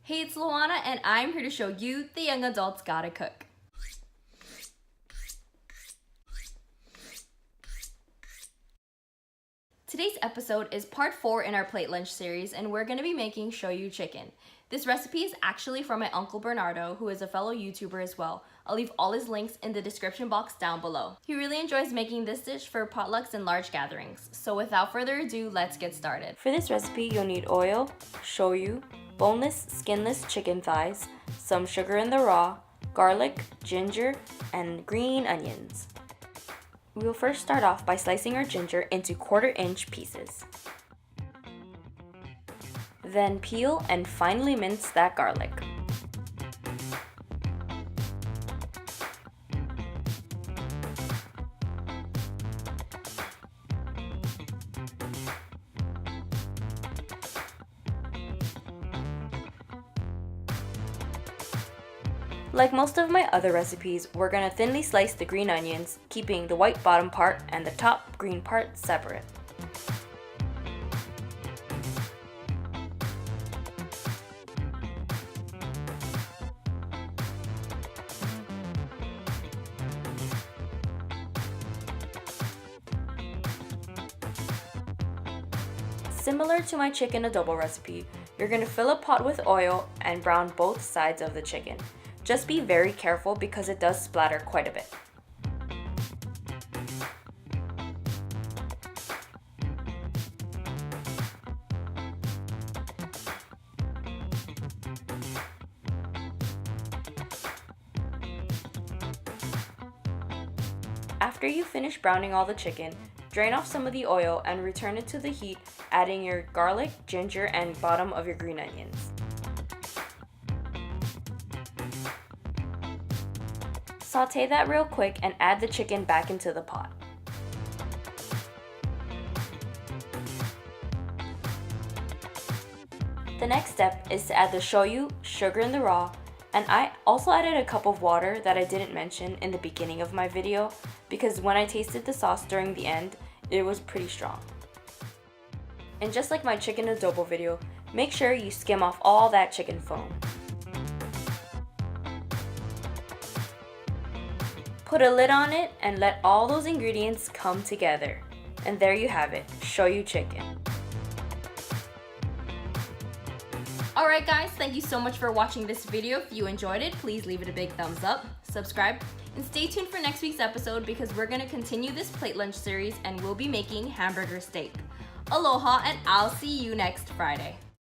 Hey, it's Luana, and I'm here to show you the young adults gotta cook. Today's episode is part 4 in our plate lunch series, and we're gonna be making Shoyu chicken. This recipe is actually from my Uncle Bernardo, who is a fellow YouTuber as well. I'll leave all his links in the description box down below. He really enjoys making this dish for potlucks and large gatherings. So without further ado, let's get started. For this recipe, you'll need oil, shoyu, boneless, skinless chicken thighs, some sugar in the raw, garlic, ginger, and green onions. We will first start off by slicing our ginger into 1/4-inch pieces. Then peel and finely mince that garlic. Like most of my other recipes, we're gonna thinly slice the green onions, keeping the white bottom part and the top green part separate. Similar to my chicken adobo recipe, you're gonna fill a pot with oil and brown both sides of the chicken. Just be very careful because it does splatter quite a bit. After you finish browning all the chicken, drain off some of the oil and return it to the heat, adding your garlic, ginger, and bottom of your green onions. Sauté that real quick and add the chicken back into the pot. The next step is to add the shoyu, sugar in the raw, and I also added a cup of water that I didn't mention in the beginning of my video because when I tasted the sauce during the end, it was pretty strong. And just like my chicken adobo video, make sure you skim off all that chicken foam. Put a lid on it and let all those ingredients come together. And there you have it, shoyu chicken. Alright guys, thank you so much for watching this video. If you enjoyed it, please leave it a big thumbs up, subscribe, and stay tuned for next week's episode because we're going to continue this plate lunch series and we'll be making hamburger steak. Aloha, and I'll see you next Friday.